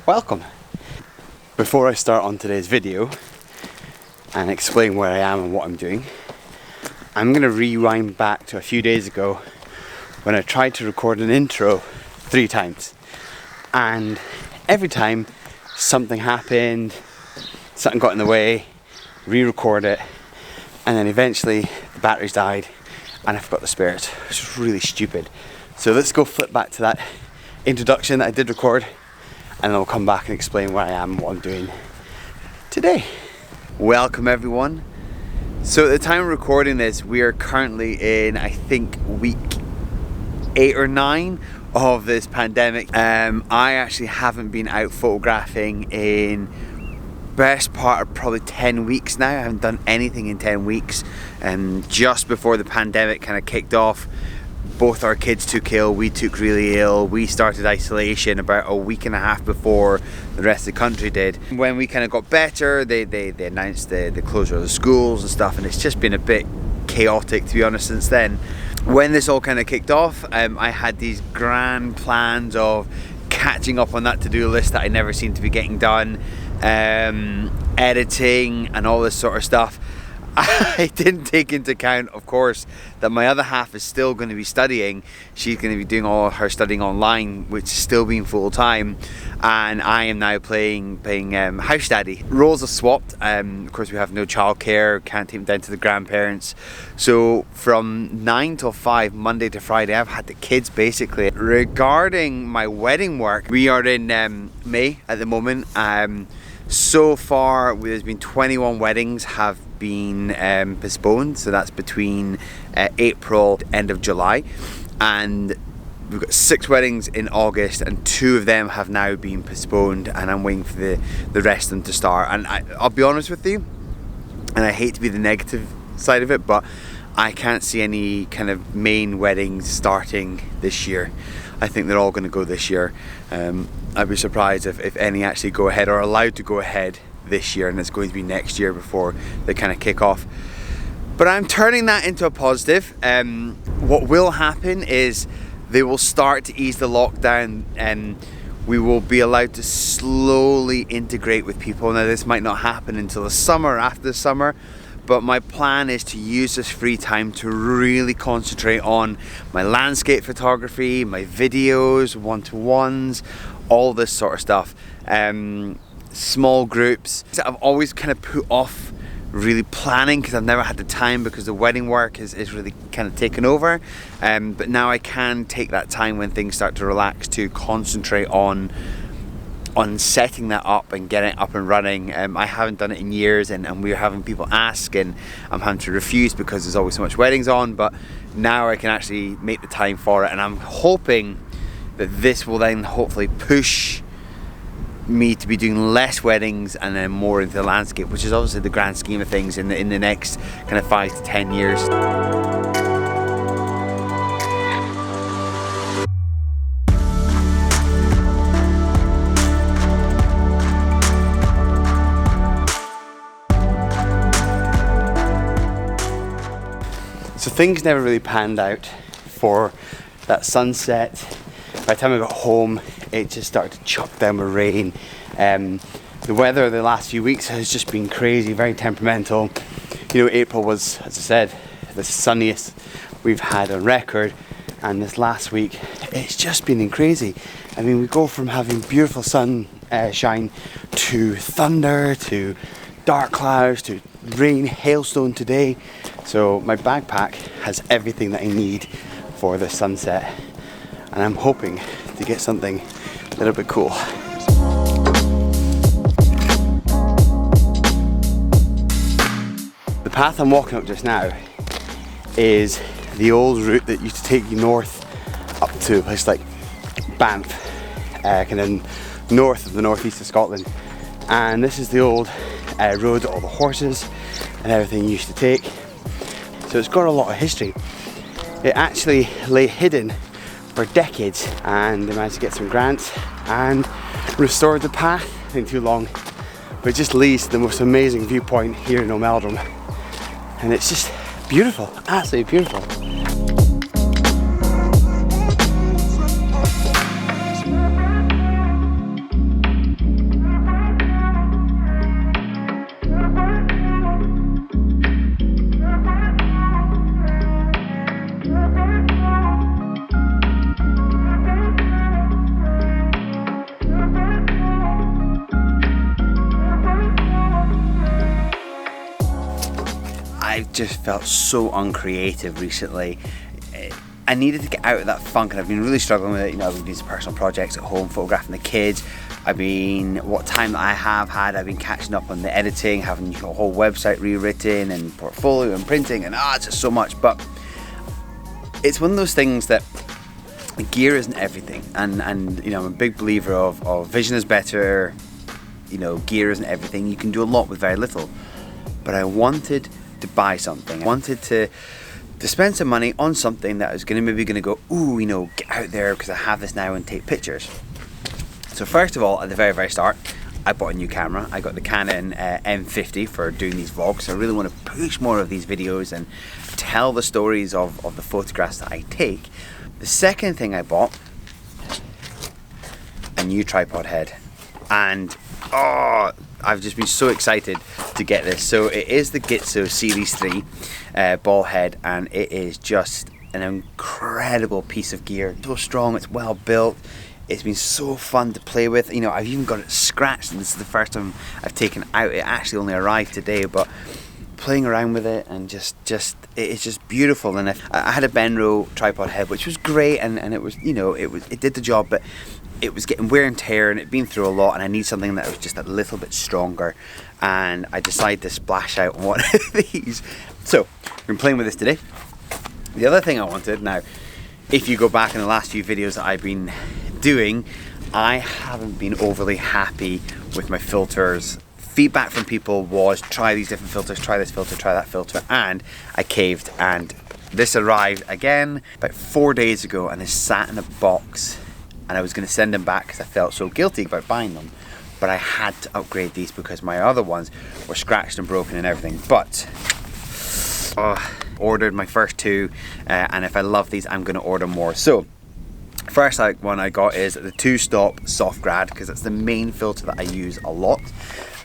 welcome. Before I start on today's video and explain where I am and what I'm doing, I'm going to rewind back to a few days ago when I tried to record an intro 3 times, and every time something happened, something got in the way, re-record it, and then eventually the batteries died and I forgot the spares, which was really stupid. So let's go flip back to that introduction that I did record, and then I'll come back and explain where I am and what I'm doing today. Welcome everyone. So at the time of recording this, we are currently in, I think, week 8 or 9 of this pandemic. I actually haven't been out photographing in best part of probably 10 weeks now. I haven't done anything in 10 weeks. Just before the pandemic kind of kicked off, both our kids took ill, we took really ill. We started isolation about a week and a half before the rest of the country did. When we kind of got better, they announced the closure of the schools and stuff, and it's just been a bit chaotic, to be honest, since then. When this all kind of kicked off, I had these grand plans of catching up on that to-do list that I never seemed to be getting done, editing and all this sort of stuff. I didn't take into account, of course, that my other half is still going to be studying. She's going to be doing all her studying online, which is still being full time, and I am now playing house daddy. Roles are swapped. Of course, we have no childcare, can't take them down to the grandparents. So from 9 till 5, Monday to Friday, I've had the kids basically. Regarding my wedding work, we are in May at the moment. So far, there's been 21 weddings have been postponed, so that's between April, end of July, and we've got 6 weddings in August, and 2 of them have now been postponed, and I'm waiting for the rest of them to start. And I'll be honest with you, and I hate to be the negative side of it, but I can't see any kind of main weddings starting this year. I think they're all going to go this year. I'd be surprised if any actually go ahead or are allowed to go ahead this year, and it's going to be next year before they kind of kick off. But I'm turning that into a positive. What will happen is they will start to ease the lockdown, and we will be allowed to slowly integrate with people. Now, this might not happen until the summer, after the summer, but my plan is to use this free time to really concentrate on my landscape photography, my videos, one-to-ones, all this sort of stuff. Small groups. I've always kind of put off really planning because I've never had the time, because the wedding work is really kind of taken over. But now I can take that time when things start to relax to concentrate on setting that up and getting it up and running. I haven't done it in years, and we're having people ask, and I'm having to refuse because there's always so much weddings on. But now I can actually make the time for it, and I'm hoping that this will then hopefully push me to be doing less weddings and then more into the landscape, which is obviously the grand scheme of things in the next kind of 5 to 10 years. So things never really panned out for that sunset. By the time I got home, it just started to chuck down with rain. The weather the last few weeks has just been crazy, very temperamental. You know, April was, as I said, the sunniest we've had on record, and this last week it's just been crazy. I mean, we go from having beautiful sunshine to thunder, to dark clouds, to rain, hailstone today. So my backpack has everything that I need for the sunset, and I'm hoping to get something a little bit cool. The path I'm walking up just now is the old route that used to take you north up to a place like Banff, kind of north of the northeast of Scotland. And this is the old road that all the horses and everything used to take. So it's got a lot of history. It actually lay hidden for decades, and they managed to get some grants and restored the path. It didn't too long, but it just leads to the most amazing viewpoint here in O'Meldrum, and it's just beautiful, absolutely beautiful. I just felt so uncreative recently. I needed to get out of that funk, and I've been really struggling with it. You know, I've been doing some personal projects at home, photographing the kids. What time that I have had, I've been catching up on the editing, having a whole website rewritten and portfolio and printing, and it's just so much. But it's one of those things that gear isn't everything, and you know, I'm a big believer of vision is better. You know, gear isn't everything. You can do a lot with very little. But I wanted to buy something. I wanted to spend some money on something that was maybe going to go, ooh, you know, get out there because I have this now and take pictures. So first of all, at the very start, I bought a new camera. I got the Canon M50 for doing these vlogs. So I really want to push more of these videos and tell the stories of the photographs that I take. The second thing I bought, a new tripod head. And I've just been so excited to get this. So it is the Gitzo Series 3 ball head, and it is just an incredible piece of gear. So strong, it's well built. It's been so fun to play with. You know, I've even got it scratched, and this is the first time I've taken it out. It actually only arrived today, but playing around with it and it's just beautiful. And I had a Benro tripod head, which was great, and it was, you know, it did the job, but it was getting wear and tear, and it'd been through a lot, and I need something that was just a little bit stronger. And I decided to splash out on one of these. So I've been playing with this today. The other thing I wanted, now if you go back in the last few videos that I've been doing, I haven't been overly happy with my filters. Feedback from people was, try these different filters, try this filter, try that filter, and I caved, and this arrived again about 4 days ago, and it sat in a box, and I was going to send them back because I felt so guilty about buying them, but I had to upgrade these because my other ones were scratched and broken and everything. But ordered my first two, and if I love these, I'm going to order more. So first one I got is the 2-stop soft grad, because that's the main filter that I use a lot,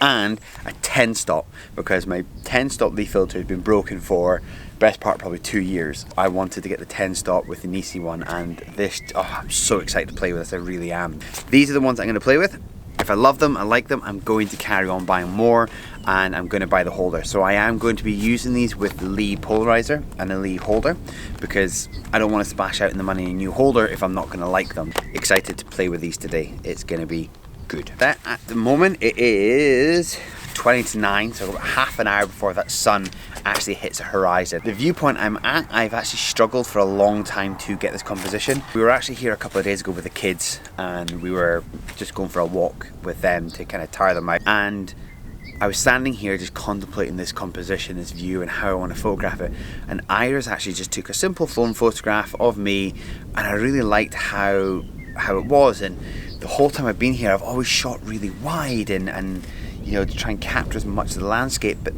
and a 10-stop because my 10-stop leaf filter has been broken for best part probably 2 years. I wanted to get the 10-stop with the Nisi one, and this, I'm so excited to play with this, I really am. These are the ones I'm going to play with. If I love them, I like them, I'm going to carry on buying more, and I'm going to buy the holder. So I am going to be using these with the Lee polarizer and the Lee holder, because I don't want to splash out in the money in a new holder if I'm not going to like them. Excited to play with these today. It's going to be good. That at the moment it is 20 to 9, so about half an hour before that sun actually hits the horizon. The viewpoint I'm at, I've actually struggled for a long time to get this composition. We were actually here a couple of days ago with the kids, and we were just going for a walk with them to kind of tire them out, and I was standing here just contemplating this composition, this view, and how I want to photograph it. And Iris actually just took a simple phone photograph of me, and I really liked how it was. And the whole time I've been here, I've always shot really wide and you know, to try and capture as much of the landscape, but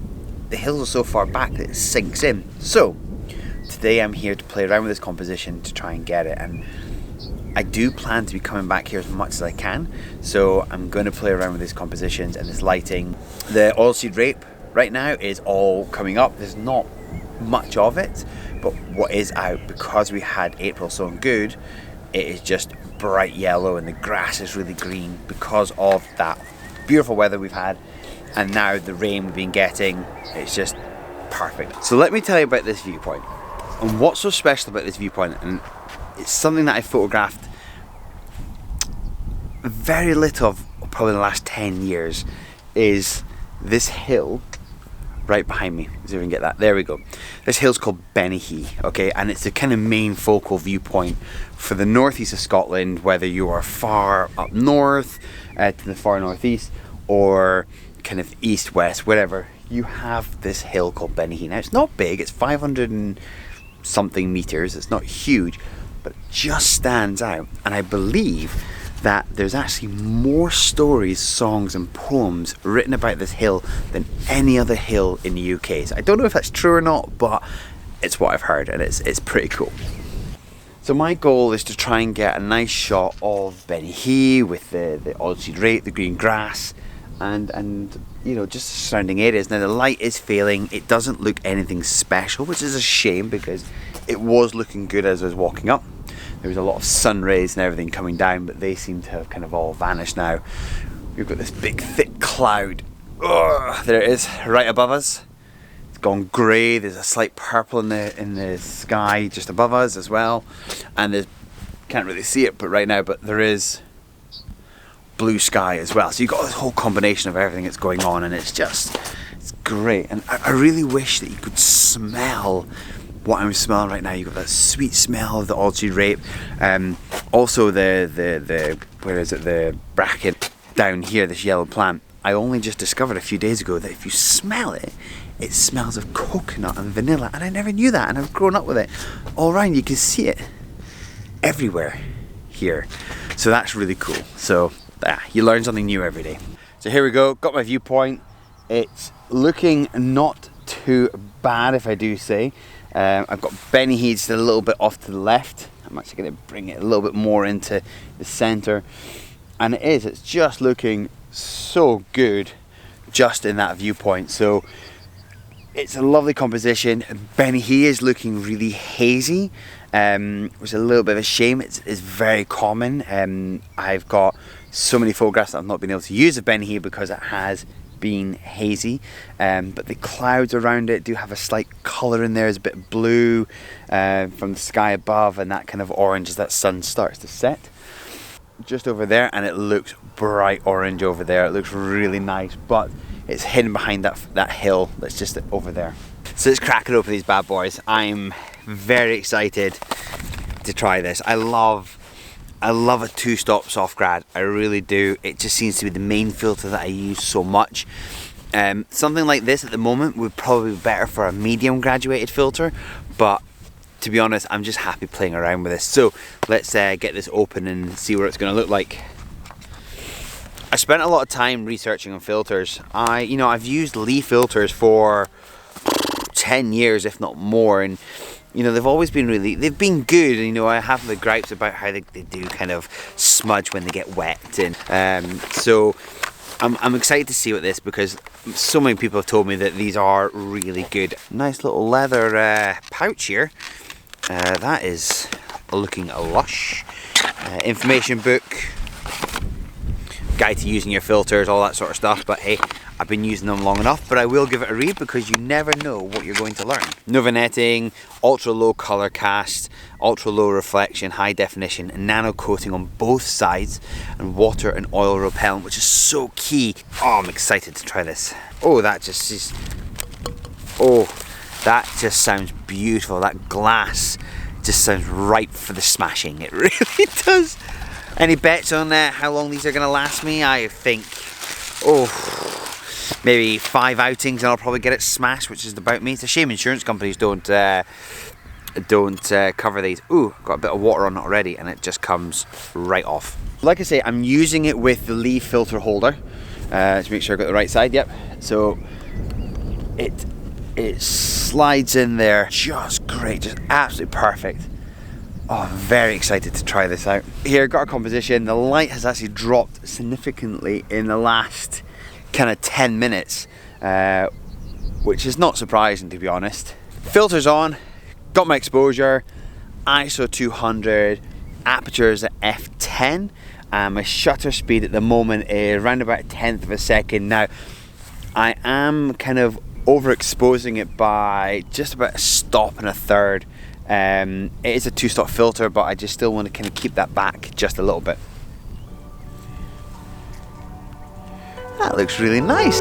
the hills are so far back that it sinks in. So today I'm here to play around with this composition to try and get it, and I do plan to be coming back here as much as I can, so I'm going to play around with these compositions and this lighting. The oilseed rape right now is all coming up. There's not much of it, but what is out, because we had April so good, it is just bright yellow, and the grass is really green because of that beautiful weather we've had, and now the rain we've been getting. It's just perfect. So let me tell you about this viewpoint and what's so special about this viewpoint, and it's something that I photographed very little of probably in the last 10 years, is this hill right behind me. See if we can get that. There we go. This hill's called Benihee, okay, and it's the kind of main focal viewpoint for the northeast of Scotland, whether you are far up north to the far northeast, or kind of east west, whatever. You have this hill called Benihee. Now it's not big, it's 500 and something meters, it's not huge, but it just stands out. And I believe that there's actually more stories, songs and poems written about this hill than any other hill in the UK. So I don't know if that's true or not, but it's what I've heard, and it's pretty cool. So my goal is to try and get a nice shot of Benihee with the oilseed rape, the green grass, and you know, just the surrounding areas. Now the light is failing, it doesn't look anything special, which is a shame because it was looking good as I was walking up. There was a lot of sun rays and everything coming down, but they seem to have kind of all vanished now. We've got this big thick cloud. There it is, right above us. It's gone grey. There's a slight purple in the sky just above us as well, and there's, can't really see it but right now, but there is blue sky as well. So you've got this whole combination of everything that's going on, and it's great. And I really wish that you could smell what I'm smelling right now. You've got that sweet smell of the oilseed rape. Also the where is it, the bracket down here, this yellow plant. I only just discovered a few days ago that if you smell it, it smells of coconut and vanilla, and I never knew that, and I've grown up with it all around. You can see it everywhere here, so that's really cool. So yeah, you learn something new every day. So here we go, got my viewpoint. It's looking not too bad, if I do say. I've got Benny He's a little bit off to the left. I'm actually going to bring it a little bit more into the center, and it's just looking so good just in that viewpoint. So it's a lovely composition. Benny He is looking really hazy, which is a little bit of a shame. It's very common. I've got so many photographs that I've not been able to use of Benny He because it has been hazy, but the clouds around it do have a slight colour in there. There's a bit of blue from the sky above, and that kind of orange as that sun starts to set just over there, and it looks bright orange over there. It looks really nice, but it's hidden behind that hill that's just over there. So let's crack it open, these bad boys. I'm very excited to try this. I love a two-stop soft grad, I really do. It just seems to be the main filter that I use so much. Something like this at the moment would probably be better for a medium graduated filter, but to be honest, I'm just happy playing around with this. So let's get this open and see what it's going to look like. I spent a lot of time researching on filters. I've used Lee filters for 10 years, if not more, and they've always been they've been good. I have the gripes about how they do kind of smudge when they get wet, and so I'm excited to see what this, because so many people have told me that these are really good. Nice little leather pouch here. That is looking lush. Information book, guide to using your filters, all that sort of stuff. But hey, I've been using them long enough, but I will give it a read because you never know what you're going to learn. No vignetting, ultra low color cast, ultra low reflection, high definition, and nano coating on both sides, and water and oil repellent, which is so key. Oh, I'm excited to try this. Oh, that just sounds beautiful. That glass just sounds ripe for the smashing. It really does. Any bets on how long these are going to last me? I think, maybe 5 outings and I'll probably get it smashed, which is about me. It's a shame insurance companies don't cover these. Ooh, got a bit of water on it already, and it just comes right off. Like I say, I'm using it with the Lee filter holder to make sure I've got the right side. Yep. So it slides in there just great, just absolutely perfect. Oh, I'm very excited to try this out. Here, got a composition. The light has actually dropped significantly in the last kind of 10 minutes, which is not surprising, to be honest. Filters on, got my exposure, ISO 200, aperture is at f10, and my shutter speed at the moment is around about 1/10 of a second. Now, I am kind of overexposing it by just about 1 stop and 1/3. It is a 2-stop filter, but I just still want to kind of keep that back just a little bit. That looks really nice.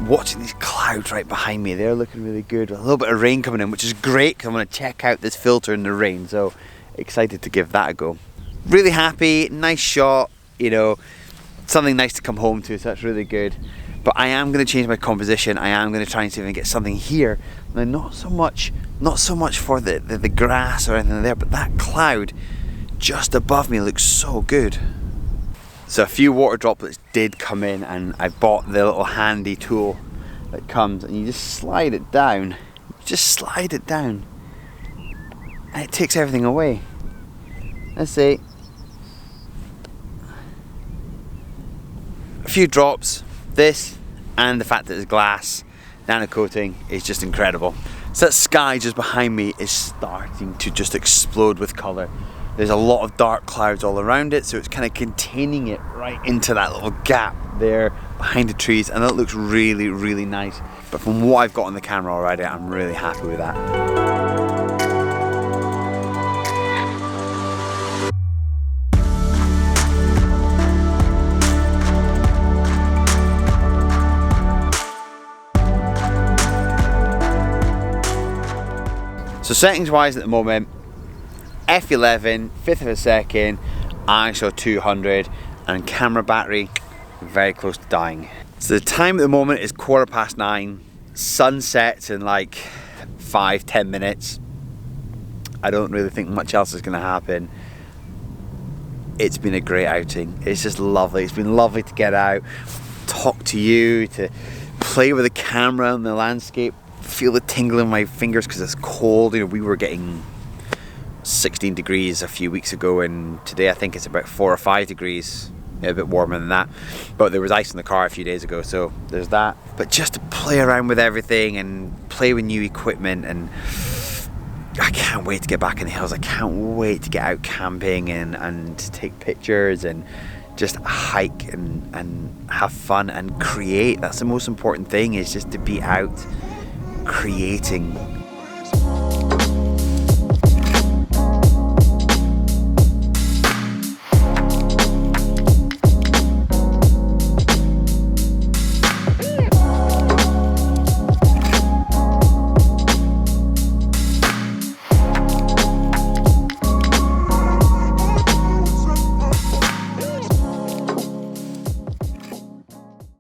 Watching these clouds right behind me, they're looking really good. A little bit of rain coming in, which is great because I'm going to check out this filter in the rain, so excited to give that a go. Really happy, nice shot, something nice to come home to, so that's really good. But I am going to change my composition. I am going to try and see if I can get something here. Now, not so much for the grass or anything there, but that cloud just above me looks so good. So a few water droplets did come in, and I bought the little handy tool that comes, and you just slide it down. And it takes everything away. Let's see. A few drops. This and the fact that it's glass nano coating is just incredible. So that sky just behind me is starting to just explode with colour. There's a lot of dark clouds all around it, so it's kind of containing it right into that little gap there behind the trees, and it looks really, really nice. But from what I've got on the camera already, I'm really happy with that. So settings wise at the moment, f11, 5th of a second, ISO 200, and camera battery very close to dying. So the time at the moment is 9:15. Sun sets in like 5-10 minutes. I don't really think much else is going to happen. It's been a great outing. It's just lovely. It's been lovely to get out, talk to you, to play with the camera and the landscape, feel the tingle in my fingers because it's cold. You know, we were getting 16 degrees a few weeks ago, and today I think it's about 4 or 5 degrees. Yeah, a bit warmer than that, but there was ice in the car a few days ago, so there's that. But just to play around with everything and play with new equipment, and I can't wait to get back in the hills. I can't wait to get out camping and take pictures and just hike and have fun and create. That's the most important thing, is just to be out creating